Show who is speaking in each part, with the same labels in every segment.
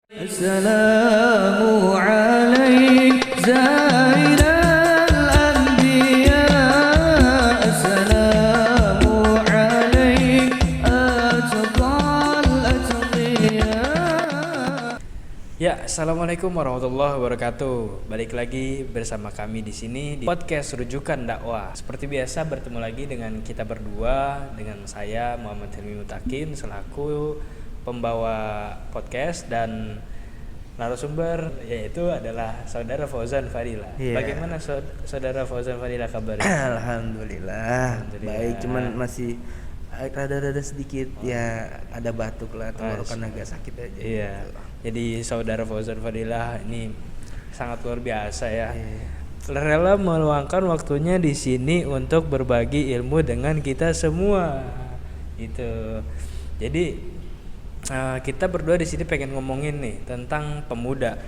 Speaker 1: السلام عليك زين الأنبياء السلام عليك أتقى الأتقياء.
Speaker 2: Ya, assalamualaikum warahmatullahi wabarakatuh. Balik lagi bersama kami di sini di podcast Rujukan Dakwah. Seperti biasa bertemu lagi dengan kita berdua, dengan saya Muhammad Hilmi Mutakin selaku pembawa podcast dan narasumber yaitu adalah saudara Fauzan Fadila.
Speaker 3: Iya.
Speaker 2: Bagaimana saudara Fauzan Fadila kabarnya?
Speaker 3: Alhamdulillah. Baik, cuman masih rada-rada sedikit ya ada batuk lah, tenggorokan agak sakit aja.
Speaker 2: Iya.
Speaker 3: Gitu.
Speaker 2: Jadi saudara Fauzan Fadila ini sangat luar biasa ya.
Speaker 3: Iya.
Speaker 2: Rela meluangkan waktunya di sini untuk berbagi ilmu dengan kita semua. Gitu. Jadi kita berdua di sini pengen ngomongin nih tentang pemuda.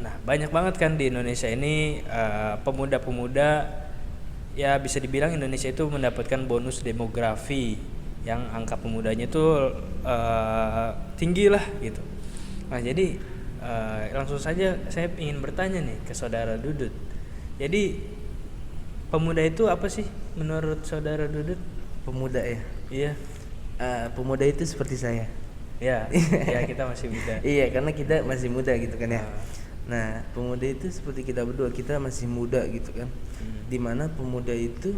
Speaker 2: Nah, banyak banget kan di Indonesia ini pemuda-pemuda, ya bisa dibilang Indonesia itu mendapatkan bonus demografi yang angka pemudanya itu tinggi lah gitu. Nah, jadi langsung saja saya ingin bertanya nih ke saudara Dudut. Jadi pemuda itu apa sih menurut saudara Dudut?
Speaker 3: Pemuda ya.
Speaker 2: Iya.
Speaker 3: Pemuda itu seperti saya.
Speaker 2: Ya, ya kita masih muda.
Speaker 3: Iya, karena kita masih muda gitu kan ya. Nah, pemuda itu seperti kita berdua, kita masih muda gitu kan. Dimana pemuda itu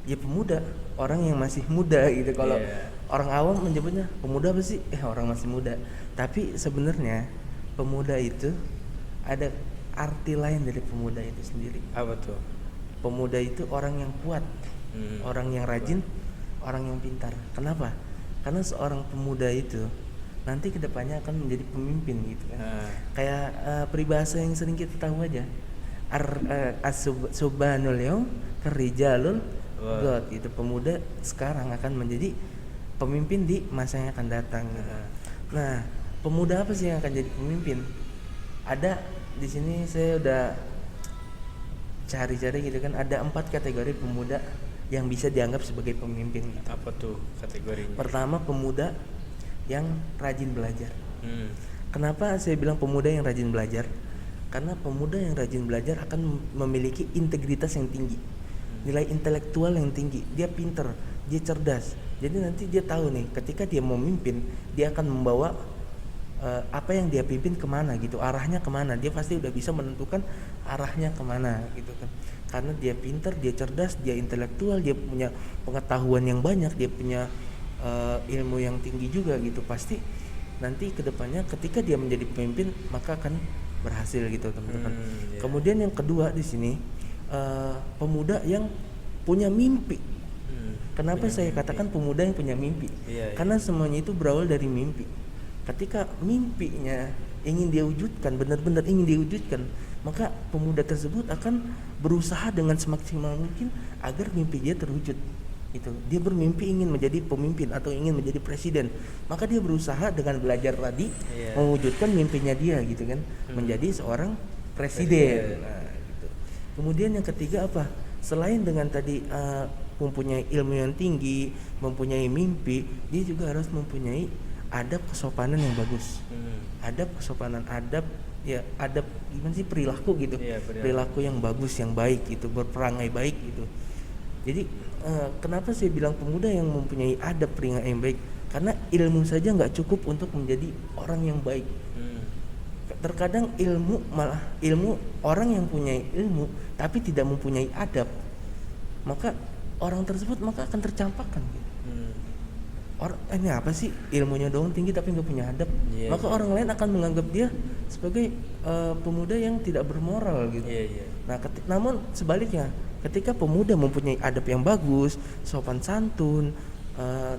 Speaker 3: ya pemuda, orang yang masih muda gitu. Kalau orang awam menyebutnya pemuda apa sih? Orang masih muda. Tapi sebenarnya pemuda itu ada arti lain dari pemuda itu sendiri.
Speaker 2: Apa tuh?
Speaker 3: Pemuda itu orang yang kuat, orang yang rajin, orang yang pintar. Kenapa? Karena seorang pemuda itu nanti kedepannya akan menjadi pemimpin gitu kan. Kayak peribahasa yang sering kita tahu aja. As-subhanul yaum karijalul god. Itu pemuda sekarang akan menjadi pemimpin di masa yang akan datang gitu. Nah, pemuda apa sih yang akan jadi pemimpin? Ada di sini saya udah cari-cari gitu kan, ada 4 kategori pemuda yang bisa dianggap sebagai pemimpin gitu.
Speaker 2: Apa tuh kategorinya?
Speaker 3: Pertama, pemuda yang rajin belajar. Kenapa saya bilang pemuda yang rajin belajar? Karena pemuda yang rajin belajar akan memiliki integritas yang tinggi, nilai intelektual yang tinggi. Dia pinter, dia cerdas. Jadi nanti dia tahu nih, ketika dia mau memimpin, dia akan membawa apa yang dia pimpin kemana gitu, arahnya kemana. Dia pasti udah bisa menentukan arahnya kemana gitu kan. Karena dia pintar, dia cerdas, dia intelektual, dia punya pengetahuan yang banyak, dia punya ilmu yang tinggi juga gitu. Pasti nanti kedepannya ketika dia menjadi pemimpin maka akan berhasil gitu teman-teman. Kemudian yang kedua di sini pemuda yang punya mimpi. Kenapa saya katakan pemuda yang punya mimpi? Karena semuanya itu berawal dari mimpi. Ketika mimpinya ingin dia wujudkan, benar-benar ingin diwujudkan, maka pemuda tersebut akan berusaha dengan semaksimal mungkin agar mimpi dia terwujud. Itu dia bermimpi ingin menjadi pemimpin atau ingin menjadi presiden, maka dia berusaha dengan belajar tadi mewujudkan mimpinya dia gitu kan, menjadi seorang presiden. Nah, gitu. Kemudian yang ketiga apa? Selain dengan tadi mempunyai ilmu yang tinggi, mempunyai mimpi, dia juga harus mempunyai adab kesopanan yang bagus. Adab kesopanan, adab gimana sih, perilaku gitu. Perilaku yang bagus, yang baik gitu, berperangai baik gitu. Jadi kenapa saya bilang pemuda yang mempunyai adab perangai yang baik? Karena ilmu saja nggak cukup untuk menjadi orang yang baik. Terkadang ilmu orang yang punya ilmu tapi tidak mempunyai adab, maka orang tersebut maka akan tercampakkan gitu. Ini apa sih, ilmunya doang tinggi tapi nggak punya adab, maka orang lain akan menganggap dia sebagai pemuda yang tidak bermoral gitu. Nah, namun sebaliknya, ketika pemuda mempunyai adab yang bagus, sopan santun,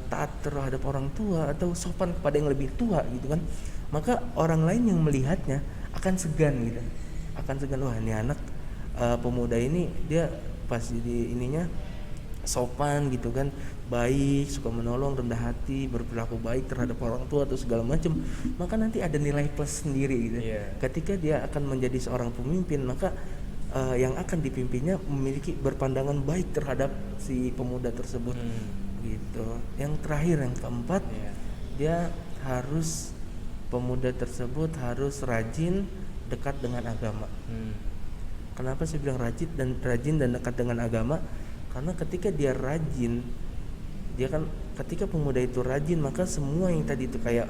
Speaker 3: taat terhadap orang tua atau sopan kepada yang lebih tua gitu kan, maka orang lain yang melihatnya akan segan gitu, wah ini anak pemuda ini dia pas di ininya sopan gitu kan, baik, suka menolong, rendah hati, berperilaku baik terhadap orang tua atau segala macam, maka nanti ada nilai plus sendiri gitu. Ketika dia akan menjadi seorang pemimpin, maka yang akan dipimpinnya memiliki berpandangan baik terhadap si pemuda tersebut gitu. Yang terakhir, yang keempat, dia harus pemuda tersebut harus rajin, dekat dengan agama. Kenapa saya bilang rajin dan dekat dengan agama? Karena ketika dia rajin, ketika pemuda itu rajin, maka semua yang tadi itu kayak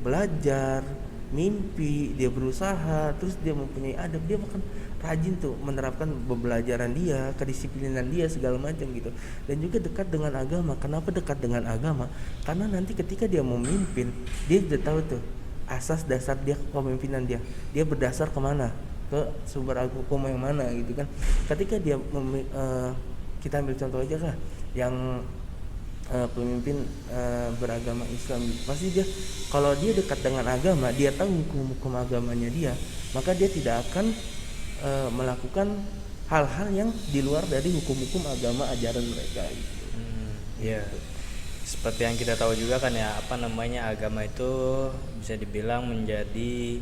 Speaker 3: belajar, mimpi, dia berusaha, terus dia mempunyai adab, dia akan rajin tuh menerapkan pembelajaran dia, kedisiplinan dia, segala macam gitu. Dan juga dekat dengan agama. Kenapa dekat dengan agama? Karena nanti ketika dia memimpin, dia sudah tahu tuh asas dasar dia kepemimpinan dia berdasar kemana, ke sumber hukum yang mana gitu kan. Ketika dia kita ambil contoh aja lah, yang pemimpin beragama Islam, pasti dia, kalau dia dekat dengan agama, dia tahu hukum agamanya dia, maka dia tidak akan melakukan hal-hal yang di luar dari hukum-hukum agama ajaran mereka gitu.
Speaker 2: Iya. Seperti yang kita tahu juga kan ya, agama itu bisa dibilang menjadi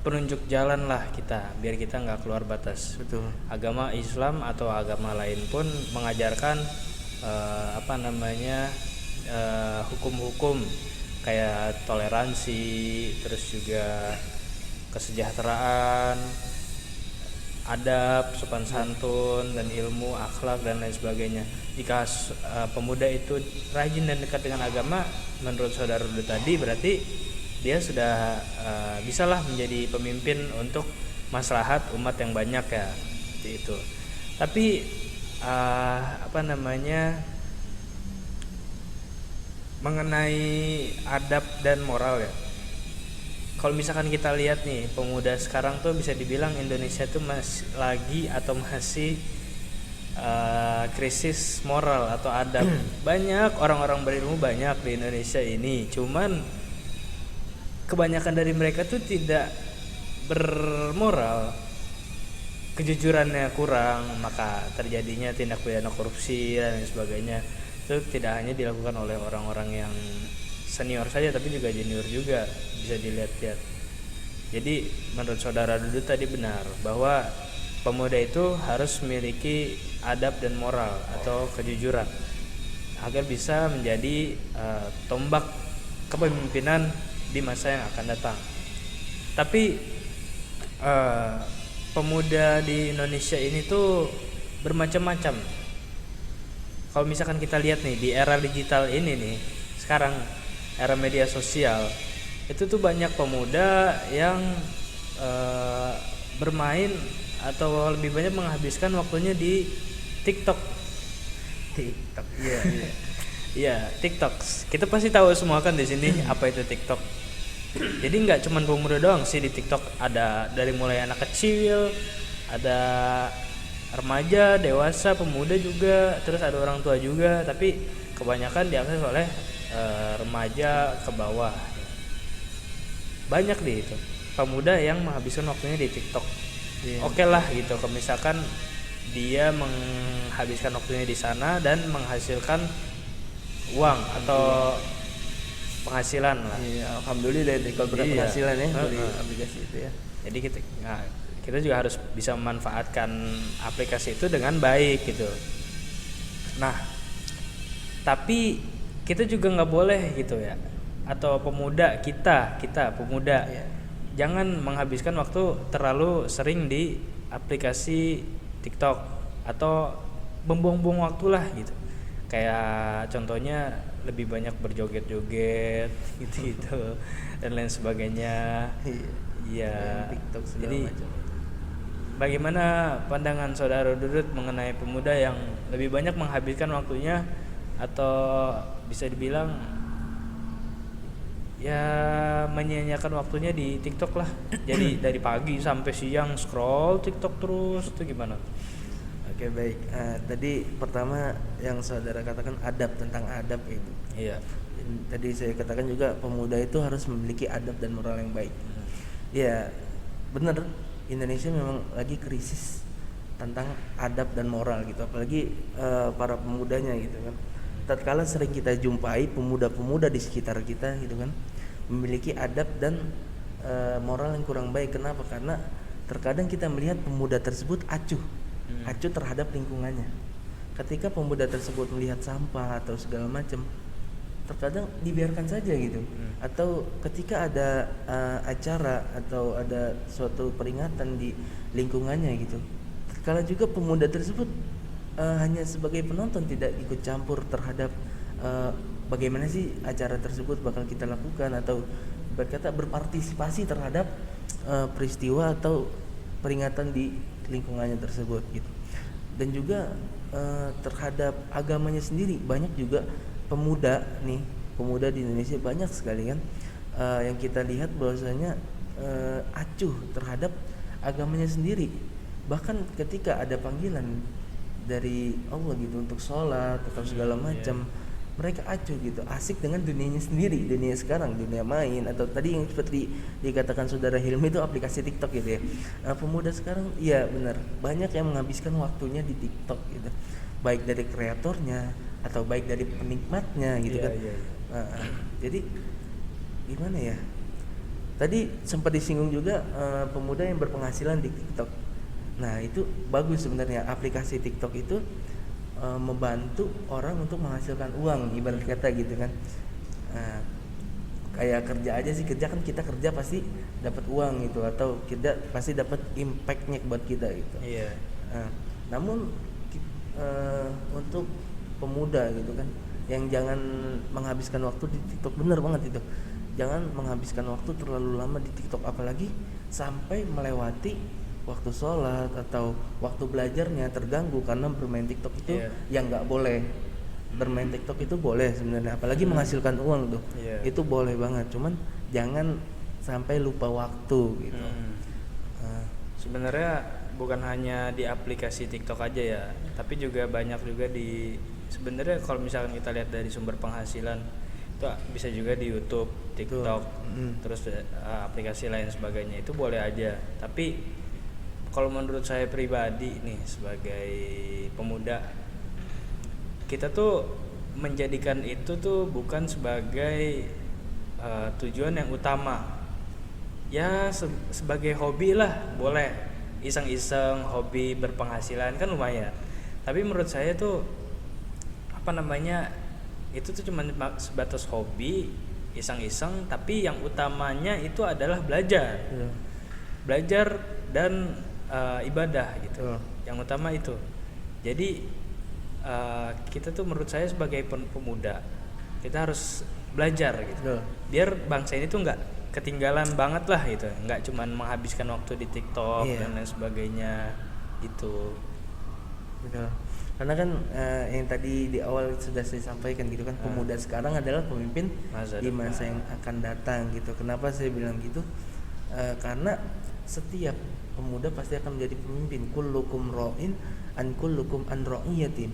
Speaker 2: penunjuk jalan lah kita, biar kita nggak keluar batas.
Speaker 3: Betul.
Speaker 2: Agama Islam atau agama lain pun mengajarkan hukum-hukum kayak toleransi, terus juga kesejahteraan, adab, sopan santun, dan ilmu, akhlak, dan lain sebagainya. Jika pemuda itu rajin dan dekat dengan agama, menurut saudara Rudu tadi, berarti dia sudah bisalah menjadi pemimpin untuk maslahat umat yang banyak ya, seperti itu. Tapi mengenai adab dan moral ya, kalau misalkan kita lihat nih, pemuda sekarang tuh bisa dibilang Indonesia tuh masih krisis moral atau adab. Banyak orang-orang berilmu banyak di Indonesia ini, cuman kebanyakan dari mereka tuh tidak bermoral, kejujurannya kurang, maka terjadinya tindak pidana korupsi dan lain sebagainya. Itu tidak hanya dilakukan oleh orang-orang yang senior saja, tapi juga junior juga bisa dilihat-lihat. Jadi menurut saudara Dudu tadi benar bahwa pemuda itu harus memiliki adab dan moral atau kejujuran agar bisa menjadi tombak kepemimpinan di masa yang akan datang. Tapi pemuda di Indonesia ini tuh bermacam-macam. Kalau misalkan kita lihat nih di era digital ini nih, sekarang era media sosial, itu tuh banyak pemuda yang bermain atau lebih banyak menghabiskan waktunya di TikTok. Iya. Iya, TikTok. Kita pasti tahu semua kan di sini apa itu TikTok. Jadi nggak cuma pemuda doang sih di TikTok, ada dari mulai anak kecil, ada remaja, dewasa, pemuda juga, terus ada orang tua juga, tapi kebanyakan diakses oleh remaja ke bawah. Banyak deh itu pemuda yang menghabiskan waktunya di TikTok. Oke lah gitu, kalau misalkan dia menghabiskan waktunya di sana dan menghasilkan uang atau penghasilan lah.
Speaker 3: Iya, alhamdulillah deh kalau berpenghasilan ya dari aplikasi itu ya.
Speaker 2: Jadi kita juga harus bisa memanfaatkan aplikasi itu dengan baik gitu. Nah, tapi kita juga nggak boleh gitu ya, atau pemuda kita pemuda jangan menghabiskan waktu terlalu sering di aplikasi TikTok atau membuang-buang waktu lah gitu. Kayak contohnya lebih banyak berjoget-joget gitu dan lain sebagainya. Iya.
Speaker 3: TikTok
Speaker 2: Jadi
Speaker 3: macam.
Speaker 2: bagaimana pandangan saudara Dudut mengenai pemuda yang lebih banyak menghabiskan waktunya atau bisa dibilang ya menyia-nyiakan waktunya di TikTok lah. Jadi dari pagi sampai siang scroll TikTok terus, itu gimana?
Speaker 3: Oke, baik. Tadi pertama yang saudara katakan tentang adab itu.
Speaker 2: Iya.
Speaker 3: Tadi saya katakan juga pemuda itu harus memiliki adab dan moral yang baik. Ya, benar. Indonesia memang lagi krisis tentang adab dan moral gitu, apalagi para pemudanya gitu kan. Tatkala sering kita jumpai pemuda-pemuda di sekitar kita gitu kan memiliki adab dan moral yang kurang baik. Kenapa? Karena terkadang kita melihat pemuda tersebut acuh terhadap lingkungannya. Ketika pemuda tersebut melihat sampah atau segala macam, terkadang dibiarkan saja gitu. Atau ketika ada acara atau ada suatu peringatan di lingkungannya gitu, terkala juga pemuda tersebut hanya sebagai penonton, tidak ikut campur terhadap bagaimana sih acara tersebut bakal kita lakukan, atau berkata berpartisipasi terhadap peristiwa atau peringatan di lingkungannya tersebut gitu. Dan juga terhadap agamanya sendiri, banyak juga pemuda di Indonesia banyak sekali kan yang kita lihat bahwasanya acuh terhadap agamanya sendiri. Bahkan ketika ada panggilan dari Allah gitu untuk sholat atau segala macam, mereka acuh gitu, asik dengan dunianya sendiri, dunia sekarang, dunia main, atau tadi yang seperti dikatakan saudara Hilmi itu aplikasi TikTok gitu ya. Pemuda sekarang iya benar, banyak yang menghabiskan waktunya di TikTok gitu, baik dari kreatornya atau baik dari penikmatnya gitu kan. Jadi gimana ya, tadi sempat disinggung juga pemuda yang berpenghasilan di TikTok. Nah itu bagus sebenarnya, aplikasi TikTok itu membantu orang untuk menghasilkan uang, ibarat kata gitu kan. Kayak kerja aja sih, kerja kan kita kerja pasti dapat uang gitu, atau kerja pasti dapat impactnya buat kita gitu. Namun untuk pemuda gitu kan, yang jangan menghabiskan waktu di TikTok, bener banget itu, jangan menghabiskan waktu terlalu lama di TikTok, apalagi sampai melewati waktu sholat atau waktu belajarnya terganggu karena bermain TikTok itu. Yang nggak boleh. Bermain TikTok itu boleh sebenarnya, apalagi menghasilkan uang tuh, itu boleh banget, cuman jangan sampai lupa waktu gitu.
Speaker 2: Sebenarnya bukan hanya di aplikasi TikTok aja ya, tapi juga banyak juga di, sebenarnya kalau misalkan kita lihat dari sumber penghasilan itu bisa juga di YouTube, TikTok, terus aplikasi lain sebagainya, itu boleh aja. Tapi kalau menurut saya pribadi nih sebagai pemuda, kita tuh menjadikan itu tuh bukan sebagai tujuan yang utama. Ya sebagai hobi lah, boleh iseng-iseng hobi berpenghasilan kan lumayan. Tapi menurut saya tuh itu tuh cuma sebatas hobi iseng-iseng, tapi yang utamanya itu adalah belajar. Belajar dan ibadah gitu. Yang utama itu. Jadi kita tuh menurut saya sebagai pemuda, kita harus belajar gitu. Biar bangsa ini tuh nggak ketinggalan banget lah gitu, nggak cuman menghabiskan waktu di TikTok dan lain sebagainya gitu.
Speaker 3: Betul. Karena kan yang tadi di awal sudah saya sampaikan gitu kan, pemuda sekarang adalah pemimpin di masa yang akan datang gitu. Kenapa saya bilang gitu? Karena setiap pemuda pasti akan menjadi pemimpin. Kullukum ra'in an kullukum an ra'iyatin.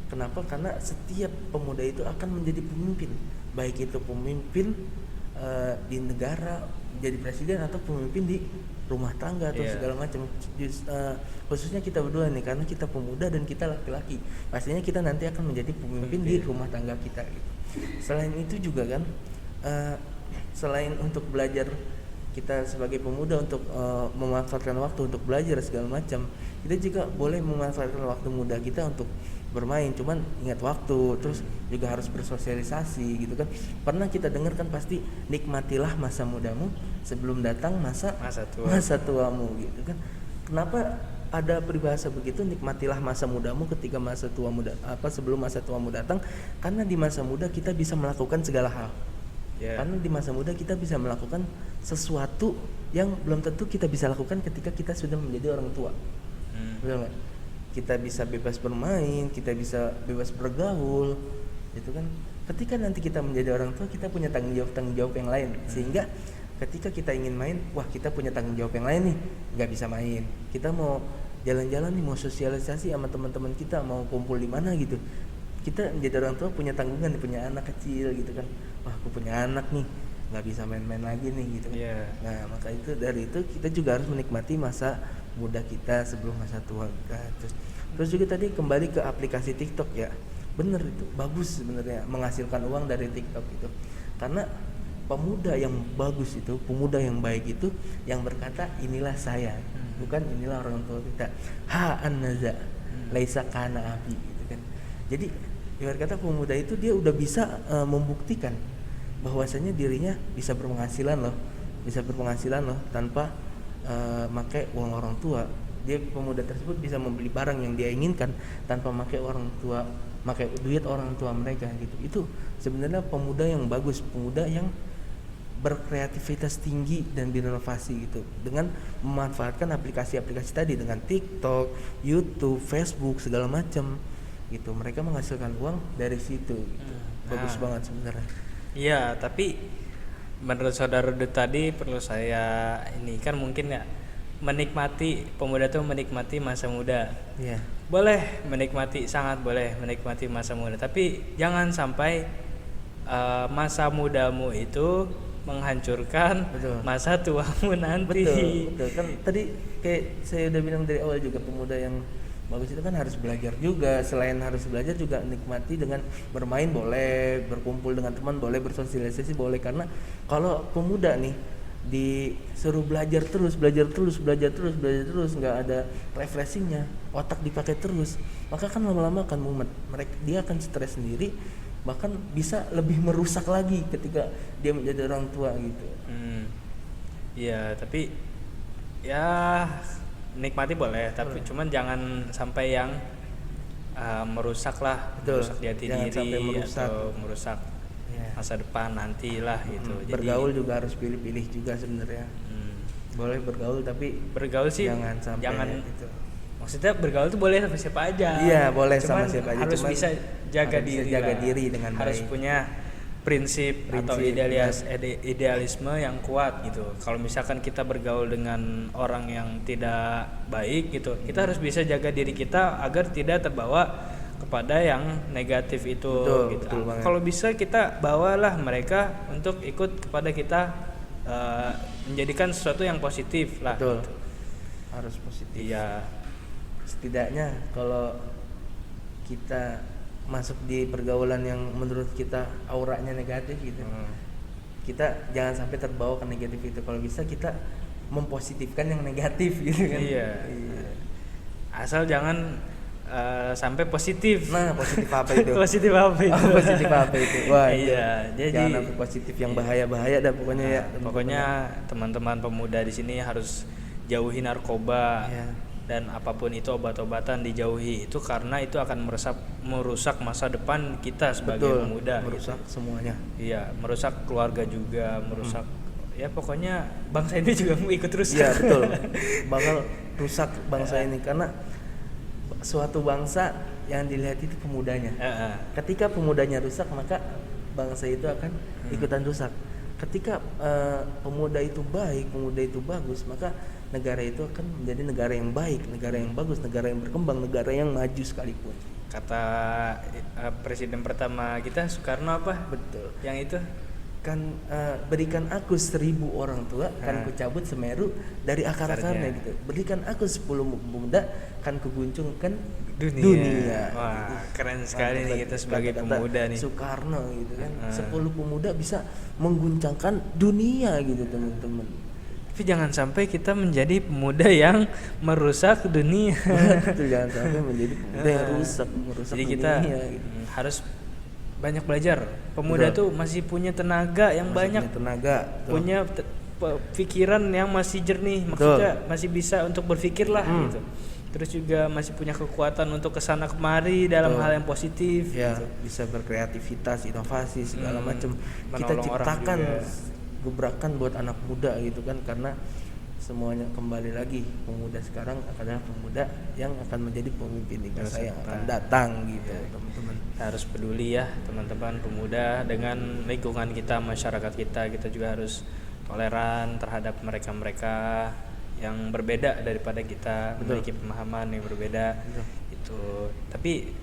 Speaker 3: Kenapa? Karena setiap pemuda itu akan menjadi pemimpin, baik itu pemimpin di negara, jadi presiden, atau pemimpin di rumah tangga atau segala macam. Khususnya kita berdua nih, karena kita pemuda dan kita laki-laki, pastinya kita nanti akan menjadi pemimpin di rumah tangga kita gitu. Selain itu juga kan, selain untuk belajar, kita sebagai pemuda untuk memanfaatkan waktu untuk belajar segala macam, kita juga boleh memanfaatkan waktu muda kita untuk bermain. Cuman ingat waktu, terus juga harus bersosialisasi gitu kan. Pernah kita dengar kan, pasti nikmatilah masa mudamu sebelum datang masa tuamu gitu kan. Kenapa ada peribahasa begitu, nikmatilah masa mudamu ketika sebelum masa tuamu datang? Karena di masa muda kita bisa melakukan segala hal. Karena di masa muda kita bisa melakukan sesuatu yang belum tentu kita bisa lakukan ketika kita sudah menjadi orang tua. Betul gak? Kita bisa bebas bermain, kita bisa bebas bergaul, gitu kan. Ketika nanti kita menjadi orang tua, kita punya tanggung jawab yang lain, sehingga ketika kita ingin main, wah kita punya tanggung jawab yang lain nih, nggak bisa main. Kita mau jalan-jalan nih, mau sosialisasi sama teman-teman kita, mau kumpul di mana gitu. Kita menjadi orang tua punya tanggungan, punya anak kecil gitu kan. Wah aku punya anak nih, nggak bisa main-main lagi nih gitu kan. Nah maka itu, dari itu kita juga harus menikmati masa muda kita sebelum masa tua kita. Terus juga tadi kembali ke aplikasi TikTok ya, bener itu bagus sebenarnya menghasilkan uang dari TikTok itu. Karena pemuda yang bagus itu, pemuda yang baik itu, yang berkata inilah saya, bukan inilah orang tua kita. Ha an naza laisa kana abi gitu kan. Jadi ibarat kata pemuda itu dia udah bisa membuktikan bahwasanya dirinya bisa berpenghasilan loh tanpa pakai uang orang tua. Dia pemuda tersebut bisa membeli barang yang dia inginkan tanpa pakai duit orang tua mereka gitu. Itu sebenarnya pemuda yang bagus, pemuda yang berkreativitas tinggi dan berinovasi gitu, dengan memanfaatkan aplikasi-aplikasi tadi, dengan TikTok, YouTube, Facebook segala macam gitu. Mereka menghasilkan uang dari situ gitu. Bagus banget sebenarnya.
Speaker 2: Iya, tapi menurut saudara Dut tadi perlu saya ini kan mungkin ya, pemuda tuh menikmati masa muda.
Speaker 3: Iya.
Speaker 2: Boleh menikmati, sangat boleh menikmati masa muda, tapi jangan sampai masa mudamu itu menghancurkan masa tuamu nanti.
Speaker 3: Betul. Kan tadi kayak saya udah bilang dari awal juga, pemuda yang bagus itu kan harus belajar juga. Selain harus belajar juga nikmati dengan bermain boleh, berkumpul dengan teman boleh, bersosialisasi boleh. Karena kalau pemuda nih disuruh belajar terus, nggak ada refreshingnya, otak dipakai terus, maka kan lama-lama akan mumet. Dia akan stres sendiri, bahkan bisa lebih merusak lagi ketika dia menjadi orang tua gitu.
Speaker 2: Iya, tapi ya nikmati boleh, tapi cuman jangan sampai yang merusak jati diri atau merusak masa depan nantilah gitu. Jadi
Speaker 3: bergaul juga harus pilih-pilih juga sebenarnya. Boleh bergaul, tapi
Speaker 2: bergaul sih jangan
Speaker 3: itu.
Speaker 2: Maksudnya bergaul tuh boleh sama siapa aja.
Speaker 3: Iya, boleh
Speaker 2: cuman
Speaker 3: sama siapa aja.
Speaker 2: Harus bisa jaga diri
Speaker 3: dengan
Speaker 2: harus
Speaker 3: baik.
Speaker 2: punya prinsip atau idealisme yang kuat gitu. Kalau misalkan kita bergaul dengan orang yang tidak baik gitu, kita harus bisa jaga diri kita agar tidak terbawa kepada yang negatif itu gitu. Kalau bisa kita bawalah mereka untuk ikut kepada kita, menjadikan sesuatu yang positif lah.
Speaker 3: Betul.
Speaker 2: Gitu.
Speaker 3: Harus positif.
Speaker 2: Iya.
Speaker 3: Setidaknya kalau kita masuk di pergaulan yang menurut kita auranya negatif gitu, kita jangan sampai terbawa ke negatif itu. Kalau bisa kita mempositifkan yang negatif gitu kan.
Speaker 2: Iya. Asal jangan sampai positif.
Speaker 3: Nah, positif apa itu?
Speaker 2: Positif apa itu?
Speaker 3: Positif apa itu? Wah,
Speaker 2: iya. Jadi
Speaker 3: jangan sampai positif yang bahaya-bahaya dah pokoknya ya.
Speaker 2: Pokoknya teman-teman pemuda di sini harus jauhi narkoba.
Speaker 3: Ya.
Speaker 2: Dan apapun itu, obat-obatan dijauhi. Itu karena itu akan merusak masa depan kita sebagai pemuda.
Speaker 3: Merusak gitu. Semuanya.
Speaker 2: Iya, merusak keluarga juga, merusak ya pokoknya bangsa ini juga mau ikut rusak.
Speaker 3: Iya, betul. Bakal rusak bangsa ini, karena suatu bangsa yang dilihat itu pemudanya. Ketika pemudanya rusak, maka bangsa itu akan ikutan rusak. Ketika pemuda itu baik, pemuda itu bagus, maka negara itu akan menjadi negara yang baik, negara yang bagus, negara yang berkembang, negara yang maju sekalipun.
Speaker 2: Kata presiden pertama kita Soekarno apa?
Speaker 3: Betul.
Speaker 2: Yang itu
Speaker 3: kan berikan aku 1000 orang tua, kan kucabut Semeru dari akar-akarnya gitu. Berikan aku 10 pemuda, kan kuguncungkan dunia.
Speaker 2: Wah, keren sekali nih kita sebagai pemuda nih.
Speaker 3: Soekarno gitu kan. 10 pemuda bisa mengguncangkan dunia gitu, teman-teman.
Speaker 2: Tapi jangan sampai kita menjadi pemuda yang merusak dunia.
Speaker 3: Betul, jangan sampai menjadi pemuda yang merusak
Speaker 2: Jadi kita
Speaker 3: dunia gitu.
Speaker 2: Harus banyak belajar. Pemuda tuh masih punya tenaga yang banyak, punya pikiran yang masih jernih, maksudnya masih bisa untuk berpikir lah gitu. Terus juga masih punya kekuatan untuk kesana kemari dalam hal yang positif.
Speaker 3: Ya,
Speaker 2: gitu.
Speaker 3: bisa berkreativitas, inovasi segala macam. Kita ciptakan gebrakan buat anak muda gitu kan, karena semuanya kembali lagi, pemuda sekarang adalah pemuda yang akan menjadi pemimpin di masa yang akan datang gitu, teman-teman.
Speaker 2: Harus peduli ya teman-teman pemuda dengan lingkungan kita, masyarakat kita. Kita juga harus toleran terhadap mereka-mereka yang berbeda daripada kita. Memiliki pemahaman yang berbeda. Itu. Tapi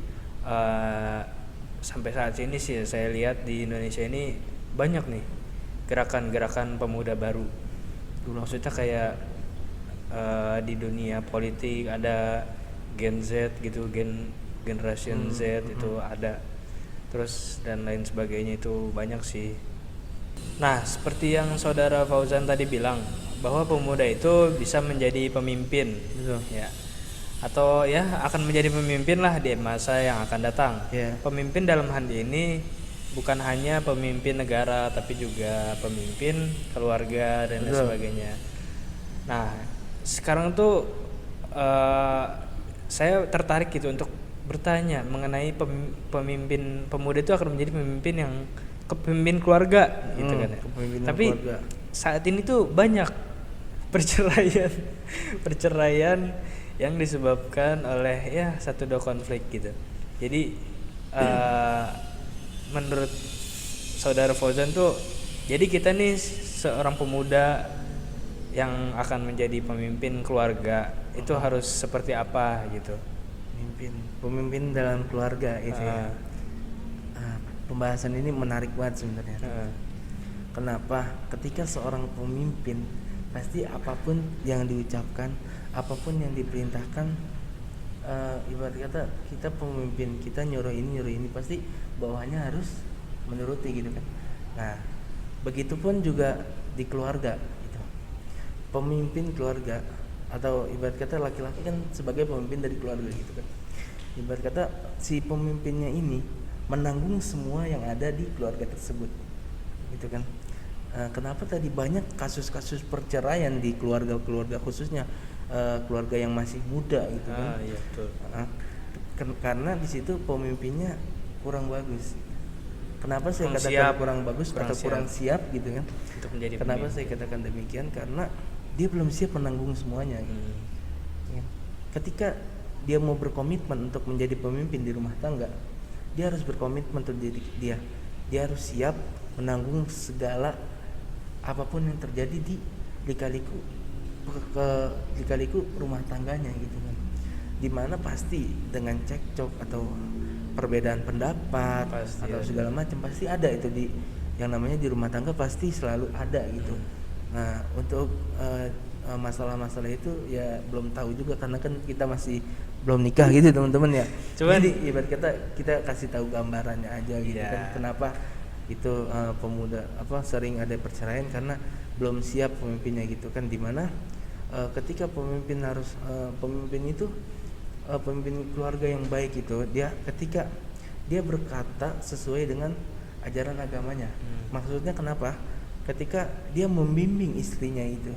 Speaker 2: sampai saat ini sih saya lihat di Indonesia ini banyak nih gerakan-gerakan pemuda baru. Maksudnya kayak di dunia politik ada Gen Z gitu, Generation Z itu ada, terus dan lain sebagainya, itu banyak sih. Nah, seperti yang saudara Fauzan tadi bilang bahwa pemuda itu bisa menjadi pemimpin, ya. atau ya akan menjadi pemimpin lah di masa yang akan datang.
Speaker 3: Ya.
Speaker 2: Pemimpin dalam hal ini bukan hanya pemimpin negara tapi juga pemimpin keluarga dan lain
Speaker 3: Betul.
Speaker 2: sebagainya. Nah, sekarang tuh saya tertarik gitu untuk bertanya mengenai pemimpin pemuda itu akan menjadi pemimpin yang kepemimpin keluarga gitu kan ya.
Speaker 3: Kepemimpinan
Speaker 2: Tapi
Speaker 3: keluarga.
Speaker 2: saat ini tuh banyak perceraian yang disebabkan oleh ya satu dua konflik gitu. Jadi menurut saudara Fauzan tuh, jadi kita nih seorang pemuda yang akan menjadi pemimpin keluarga itu harus seperti apa gitu?
Speaker 3: Pemimpin dalam keluarga itu ya. Pembahasan ini menarik banget sebenarnya. Kenapa? Ketika seorang pemimpin pasti apapun yang diucapkan, apapun yang diperintahkan, ibarat kata kita pemimpin, kita nyuruh ini pasti bawahnya harus menuruti gitu kan. Nah, begitupun juga di keluarga gitu. Pemimpin keluarga atau ibarat kata laki-laki kan sebagai pemimpin dari keluarga gitu kan. Ibarat kata si pemimpinnya ini menanggung semua yang ada di keluarga tersebut gitu kan. Kenapa tadi banyak kasus-kasus perceraian di keluarga-keluarga khususnya keluarga yang masih muda gitu kan.
Speaker 2: Iya betul.
Speaker 3: Karena di situ pemimpinnya kurang bagus. Kenapa saya
Speaker 2: Kurang
Speaker 3: katakan
Speaker 2: siap.
Speaker 3: kurang bagus atau kurang siap gitu kan?
Speaker 2: Untuk menjadi
Speaker 3: Kenapa
Speaker 2: pemimpin.
Speaker 3: saya katakan demikian? Karena dia belum siap menanggung semuanya gitu. Ya. Ketika dia mau berkomitmen untuk menjadi pemimpin di rumah tangga, dia harus berkomitmen untuk jadi dia harus siap menanggung segala apapun yang terjadi di lika-liku rumah tangganya gitu kan. Dimana pasti dengan cekcok atau perbedaan pendapat
Speaker 2: Pasti
Speaker 3: atau
Speaker 2: ada.
Speaker 3: segala macam pasti ada itu di yang namanya di rumah tangga pasti selalu ada gitu. Nah, untuk masalah-masalah itu ya belum tahu juga karena kan kita masih belum nikah gitu teman-teman ya.
Speaker 2: Cuman-
Speaker 3: Jadi ibarat kita kasih tahu gambarannya aja gitu
Speaker 2: Iya.
Speaker 3: kan. Kenapa itu pemuda sering ada perceraian karena belum siap pemimpinnya gitu kan. Dimana ketika pemimpin harus pemimpin itu pemimpin keluarga yang baik itu ketika dia berkata sesuai dengan ajaran agamanya. Maksudnya kenapa? Ketika dia membimbing istrinya itu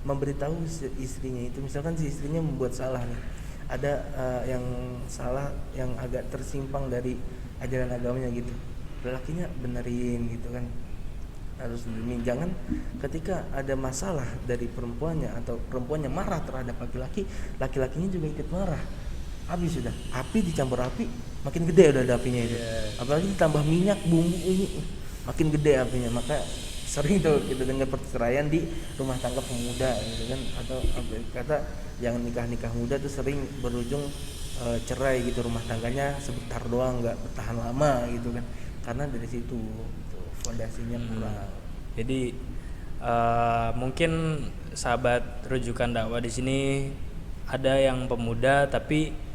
Speaker 3: memberitahu istrinya itu, misalkan si istrinya membuat salah nih, ada yang salah yang agak tersimpang dari ajaran agamanya gitu, lelakinya benerin gitu kan, harus demi jangan ketika ada masalah dari perempuannya atau perempuannya marah terhadap laki-lakinya juga ikut marah, habis sudah api dicampur api makin gede udah apinya itu. Apalagi ditambah minyak bumbu ini makin gede apinya. Maka sering tuh kita dengar perceraian di rumah tangga pemuda gitu kan, atau kata yang nikah muda tuh sering berujung cerai gitu, rumah tangganya sebentar doang nggak bertahan lama gitu kan, karena dari situ tuh, fondasinya kurang.
Speaker 2: Jadi mungkin sahabat rujukan dakwah di sini ada yang pemuda tapi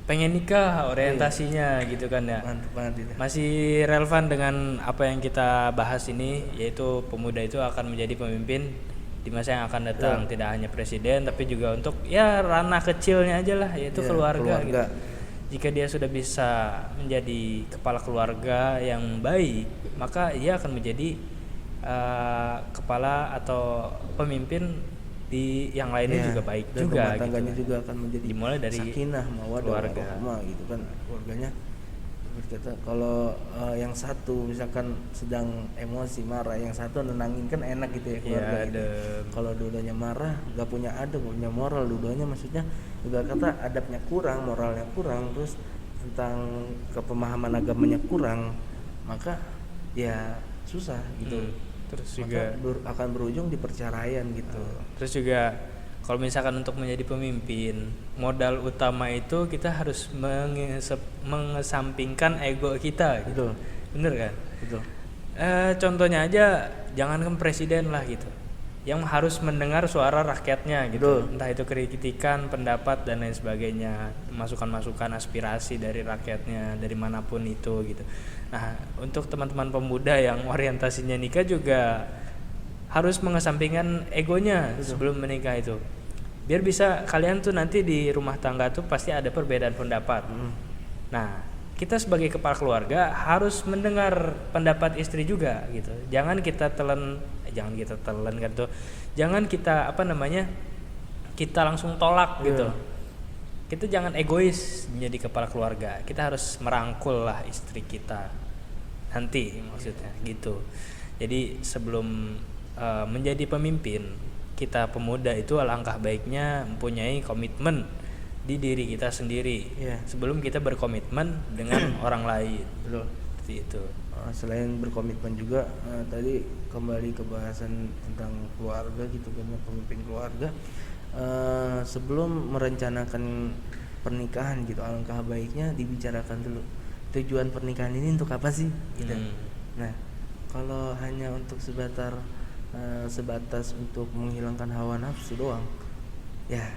Speaker 2: pengen nikah orientasinya gitu kan ya.
Speaker 3: Mantap banget itu.
Speaker 2: Masih relevan dengan apa yang kita bahas ini, yaitu pemuda itu akan menjadi pemimpin di masa yang akan datang. Tidak hanya presiden tapi juga untuk ya ranah kecilnya aja lah, yaitu
Speaker 3: Ya,
Speaker 2: keluarga.
Speaker 3: keluarga.
Speaker 2: Gitu. Jika dia sudah bisa menjadi kepala keluarga yang baik, maka ia akan menjadi kepala atau pemimpin di yang lainnya
Speaker 3: Ya,
Speaker 2: juga baik
Speaker 3: dan
Speaker 2: juga
Speaker 3: rumah tangganya
Speaker 2: gitu.
Speaker 3: juga akan menjadi
Speaker 2: Dimulai dari
Speaker 3: sakinah mawaddah
Speaker 2: keluarga.
Speaker 3: warahmah gitu kan, keluarganya berkata. Kalau yang satu misalkan sedang emosi marah, yang satu nenangin kan enak gitu ya keluarga
Speaker 2: Iya,
Speaker 3: gitu.
Speaker 2: adem.
Speaker 3: Kalau dua-duanya marah gak punya adab, gak punya moral, dua-duanya maksudnya juga kata adabnya kurang, moralnya kurang, terus tentang kepemahaman agamanya kurang, maka ya susah gitu.
Speaker 2: Terus
Speaker 3: Maka
Speaker 2: juga
Speaker 3: akan berujung di perceraian gitu.
Speaker 2: Terus juga kalau misalkan untuk menjadi pemimpin, modal utama itu kita harus mengesampingkan ego kita gitu.
Speaker 3: Betul.
Speaker 2: Bener kan?
Speaker 3: Betul.
Speaker 2: Contohnya aja jangankan presiden lah gitu, yang harus mendengar suara rakyatnya gitu.
Speaker 3: Betul.
Speaker 2: Entah itu kritikan, pendapat dan lain sebagainya, masukan-masukan aspirasi dari rakyatnya dari manapun itu gitu. Nah, untuk teman-teman pemuda yang orientasinya nikah juga harus mengesampingkan egonya sebelum menikah itu. biar bisa kalian tuh nanti di rumah tangga tuh pasti ada perbedaan pendapat. Nah, kita sebagai kepala keluarga harus mendengar pendapat istri juga gitu. Jangan kita telan kan tuh. Jangan kita kita langsung tolak gitu. Kita jangan egois menjadi kepala keluarga. Kita harus merangkul lah istri kita nanti maksudnya gitu. Jadi sebelum menjadi pemimpin, kita pemuda itu alangkah baiknya mempunyai komitmen di diri kita sendiri sebelum kita berkomitmen dengan orang lain.
Speaker 3: Betul.
Speaker 2: Seperti itu.
Speaker 3: Selain berkomitmen juga tadi kembali ke bahasan tentang keluarga gitu kan, pemimpin keluarga. Sebelum merencanakan pernikahan gitu, alangkah baiknya dibicarakan dulu tujuan pernikahan ini untuk apa sih gitu. Nah, kalau hanya untuk sebatas untuk menghilangkan hawa nafsu doang, ya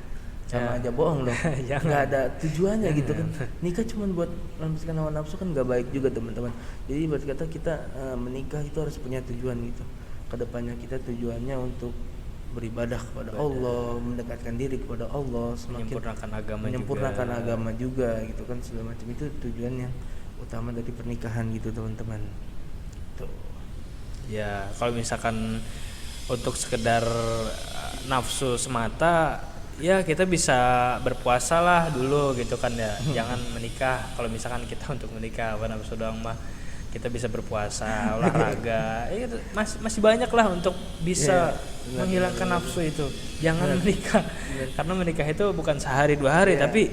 Speaker 3: sama aja bohong dong. Nggak ada tujuannya gitu kan. Nikah cuma buat melampiaskan hawa nafsu kan nggak baik juga teman-teman. Jadi buat kita menikah itu harus punya tujuan gitu. Kedepannya kita tujuannya untuk beribadah kepada Allah, mendekatkan diri kepada Allah, semakin menyempurnakan agama juga gitu kan, segala macam. Itu tujuan yang utama dari pernikahan gitu teman-teman. Tuh.
Speaker 2: Ya, kalau misalkan untuk sekedar nafsu semata, ya kita bisa berpuasa lah dulu gitu kan ya. Jangan menikah. Kalau misalkan kita untuk menikah nafsu doang mah, kita bisa berpuasa, olahraga, masih banyak lah untuk bisa menghilangkan nafsu itu. Jangan menikah, karena menikah itu bukan sehari 2 hari, tapi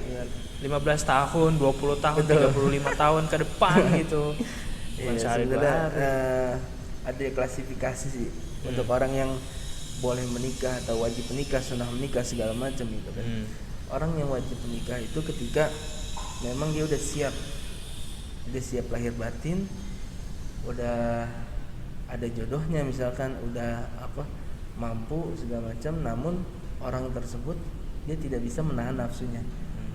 Speaker 2: 15 tahun, 20 tahun, 35 tahun ke depan gitu. Bukan sehari 2 hari.
Speaker 3: Ada klasifikasi sih untuk orang yang boleh menikah atau wajib menikah, sunnah menikah segala macam gitu kan. Orang yang wajib menikah itu ketika memang dia udah siap lahir batin, udah ada jodohnya misalkan, udah mampu segala macam, namun orang tersebut dia tidak bisa menahan nafsunya,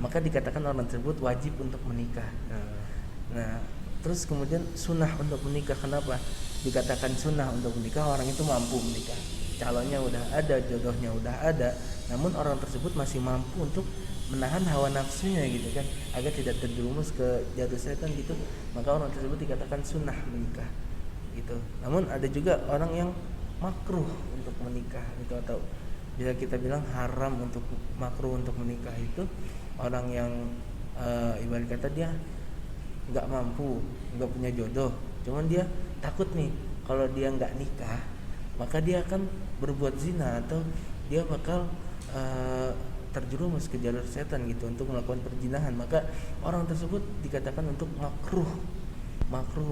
Speaker 3: maka dikatakan orang tersebut wajib untuk menikah. Nah, terus kemudian sunnah untuk menikah, kenapa dikatakan sunnah untuk menikah? Orang itu mampu menikah, calonnya udah ada, jodohnya udah ada, namun orang tersebut masih mampu untuk menahan hawa nafsunya gitu kan, agar tidak terjerumus ke jatuh setan gitu, maka orang tersebut dikatakan sunnah menikah gitu. Namun ada juga orang yang makruh untuk menikah gitu, atau bisa kita bilang haram untuk makruh untuk menikah itu orang yang ibarat kata dia nggak mampu, nggak punya jodoh, cuman dia takut nih kalau dia nggak nikah maka dia akan berbuat zina atau dia bakal terjerumus ke jalur setan gitu untuk melakukan perzinahan, maka orang tersebut dikatakan untuk makruh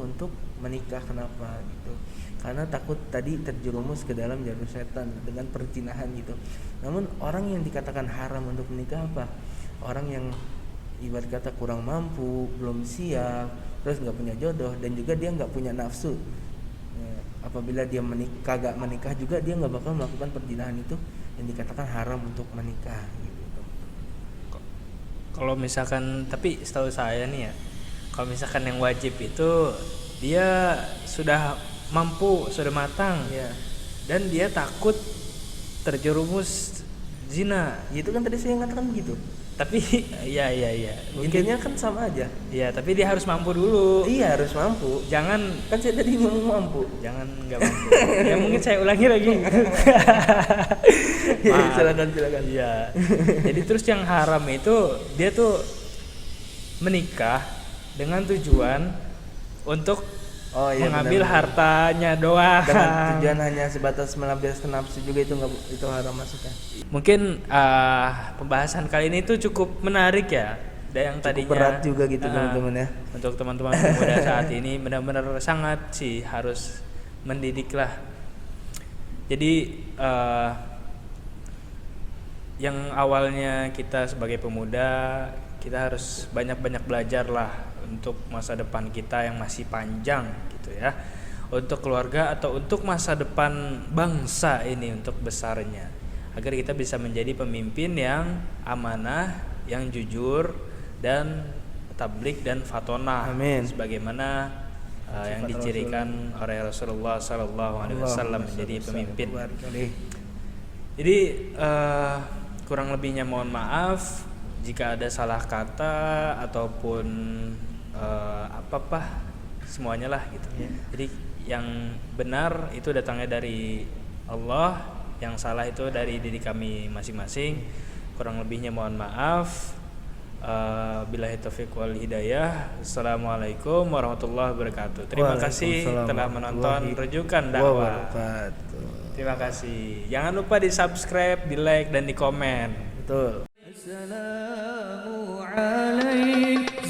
Speaker 3: untuk menikah. Kenapa gitu? Karena takut tadi terjerumus ke dalam jalur setan dengan perzinahan gitu. Namun orang yang dikatakan haram untuk menikah apa? Orang yang ibarat kata kurang mampu, belum siap, terus nggak punya jodoh, dan juga dia nggak punya nafsu. Apabila dia kagak menikah juga, dia nggak bakal melakukan perzinahan itu yang dikatakan haram untuk menikah gitu.
Speaker 2: Kalau misalkan, tapi setahu saya nih ya, kalau misalkan yang wajib itu dia sudah mampu, sudah matang, dan dia takut terjerumus zina.
Speaker 3: Itu kan tadi saya ngatakan gitu.
Speaker 2: Tapi iya.
Speaker 3: Intinya kan sama aja.
Speaker 2: Iya, tapi dia harus mampu dulu.
Speaker 3: Iya, harus mampu.
Speaker 2: Jangan,
Speaker 3: kan saya tadi mau mampu.
Speaker 2: Jangan nggak mampu. Ya mungkin saya ulangi lagi.
Speaker 3: Silakan.
Speaker 2: Iya. Jadi terus yang haram itu dia tuh menikah dengan tujuan untuk mengambil hartanya doang.
Speaker 3: Dengan tujuan hanya sebatas melampiaskan nafsu juga, itu haram masuknya.
Speaker 2: Mungkin pembahasan kali ini tuh cukup menarik ya. Dan yang tadinya
Speaker 3: berat juga gitu teman-teman ya.
Speaker 2: Untuk teman-teman pemuda saat ini benar-benar sangat sih harus mendidik lah. Jadi yang awalnya kita sebagai pemuda, kita harus banyak-banyak belajar lah untuk masa depan kita yang masih panjang gitu ya, untuk keluarga atau untuk masa depan bangsa ini, untuk besarnya, agar kita bisa menjadi pemimpin yang amanah, yang jujur dan tabligh dan fatonah. Amin. Sebagaimana yang dicirikan oleh Rasulullah SAW menjadi pemimpin. Jadi kurang lebihnya mohon maaf jika ada salah kata ataupun apa-apa semuanya lah gitu. Jadi yang benar itu datangnya dari Allah, yang salah itu dari diri kami masing-masing. Kurang lebihnya mohon maaf. Billahi taufiq wal hidayah. Assalamualaikum warahmatullahi wabarakatuh. Terima kasih telah menonton Rujukan Dakwah. Terima kasih. Jangan lupa di subscribe, di like dan di komen.
Speaker 3: Betul.
Speaker 1: Assalamu alaikum